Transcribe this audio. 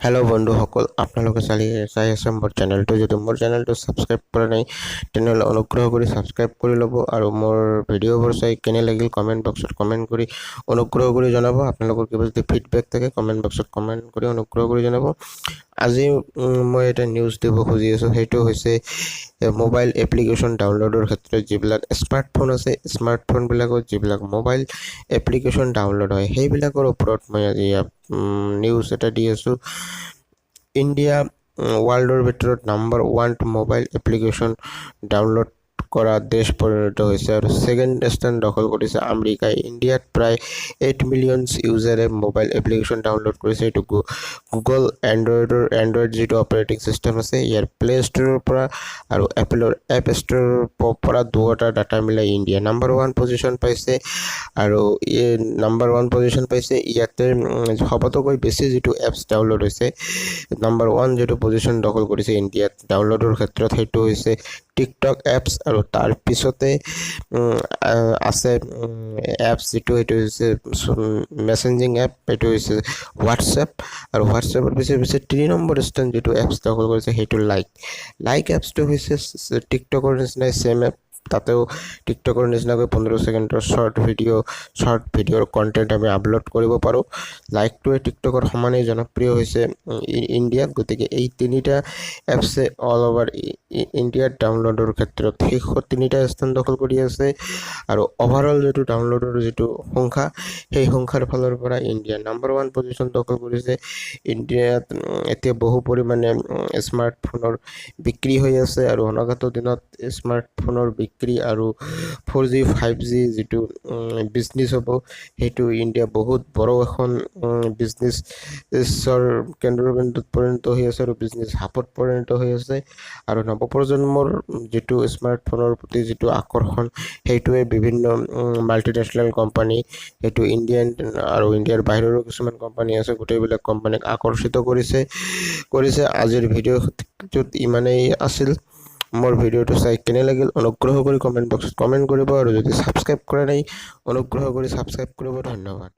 Hello' বন্ধুসকল, আপোনালোকে চাই আছে মোৰ চেনেলটো। যদি মোৰ চেনেলটো ছাবস্ক্ৰাইব কৰা নাই তেনেহ'লে অনুগ্ৰহ কৰি ছাবস্ক্ৰাইব কৰি ল'ব আৰু মোৰ ভিডিঅ'বোৰ চাই কেনে লাগিল কমেণ্ট বক্সত কমেণ্ট কৰি অনুগ্ৰহ কৰি জনাব। আপোনালোকৰ কিবা যদি ফিডবেক থাকে কমেণ্ট বক্সত কমেণ্ট কৰি অনুগ্ৰহ কৰি জনাব। আজি মই এটা নিউজ দিব খুজি আছোঁ, সেইটো হৈছে মোবাইল এপ্লিকেশ্যন ডাউনলোডৰ ক্ষেত্ৰত যিবিলাক স্মাৰ্টফোন আছে, স্মাৰ্টফোনবিলাকত যিবিলাক মোবাইল এপ্লিকেশ্যন ডাউনলোড হয় সেইবিলাকৰ ওপৰত মই আজি নিউজ এটা দি আছোঁ। ইণ্ডিয়া ৱৰ্ল্ডৰ ভিতৰত নাম্বাৰ 1 মোবাইল এপ্লিকেশ্যন ডাউনলোড কৰা দেশ পৰিণত হৈছে আৰু ছেকেণ্ড স্থান দখল কৰিছে আমেৰিকাই। ইণ্ডিয়াত প্ৰায় 8 মিলিয়ন ইউজাৰে মোবাইল এপ্লিকেশ্যন ডাউনলোড কৰিছে। এইটো গুগল এণ্ড্ৰইড যিটো অপাৰেটিং চিষ্টেম আছে ইয়াৰ প্লে ষ্ট'ৰৰ পৰা আৰু এপলৰ এপ ষ্ট'ৰৰ পৰা দুয়োটা ডাটা মিলাই ইণ্ডিয়া নাম্বাৰ 1 পজিশ্যন পাইছে। আৰু নাম্বাৰ 1 পজিশ্যন পাইছে। ইয়াতে সবতকৈ বেছি যিটো এপছ ডাউনলোড হৈছে, নাম্বাৰ 1 যিটো পজিশ্যন দখল কৰিছে ইণ্ডিয়াত ডাউনলোডৰ ক্ষেত্ৰত, সেইটো হৈছে টিকটক এপছ। আৰু তাৰ পিছতে আছে এপছ যিটো সেইটো হৈছে মেছেঞ্জিং এপ, সেইটো হৈছে হোৱাটছএপ। আৰু হোৱাটছএপৰ পিছে 3 নম্বৰ স্থান যিটো এপছ দখল কৰিছে সেইটো লাইক এপছটো হৈছে টিকটকৰ নিচিনাই ছেম এপ। তাতেও টিকটকৰ নিচিনাকৈ 15 ছেকেণ্ডৰ শ্বৰ্ট ভিডিঅ'ৰ কণ্টেণ্ট আমি আপলোড কৰিব পাৰোঁ। লাইকটোৱে টিকটকৰ সমানেই জনপ্ৰিয় হৈছে ইণ্ডিয়াত। গতিকে এই তিনিটা এপছে অল অভাৰ ইণ্ডিয়াত ডাউনলোডৰ ক্ষেত্ৰত শীৰ্ষ 3টা স্থান দখল কৰি আছে। আৰু অভাৰঅল যিটো ডাউনলোডৰ যিটো সংখ্যা, সেই সংখ্যাৰ ফালৰ পৰা ইণ্ডিয়া নাম্বাৰ 1 পজিশ্যন দখল কৰিছে। ইণ্ডিয়াত এতিয়া বহু পৰিমাণে স্মাৰ্টফোনৰ বিক্ৰী হৈ আছে আৰু অনাগত দিনত স্মাৰ্টফোনৰ বিক্ৰী আৰু 4G 5G যিটো বিজনেছ হ'ব, সেইটো ইণ্ডিয়া বহুত বড় এখন বিজনেছৰ কেন্দ্ৰবিন্দুত পৰিণত হৈ আছে আৰু বিজনেছ হাবত পৰিণত হৈ আছে। আৰু নৱপ্ৰজন্মৰ যিটো স্মাৰ্টফোনৰ প্ৰতি যিটো আকৰ্ষণ, সেইটোৱে বিভিন্ন মাল্টিনেশ্যনেল কোম্পানী, সেইটো ইণ্ডিয়ান আৰু ইণ্ডিয়াৰ বাহিৰৰো কিছুমান কোম্পানী আছে, গোটেইবিলাক কোম্পানীক আকৰ্ষিত কৰিছে। আজিৰ ভিডিঅ'টোত ইমানেই আছিল। মোৰ ভিডিঅ'টো চাই কেনে লাগিল অনুগ্ৰহ কৰি কমেণ্ট বক্সত কমেণ্ট কৰিব আৰু যদি ছাবস্ক্ৰাইব কৰা নাই অনুগ্ৰহ কৰি ছাবস্ক্ৰাইব কৰিব। ধন্যবাদ।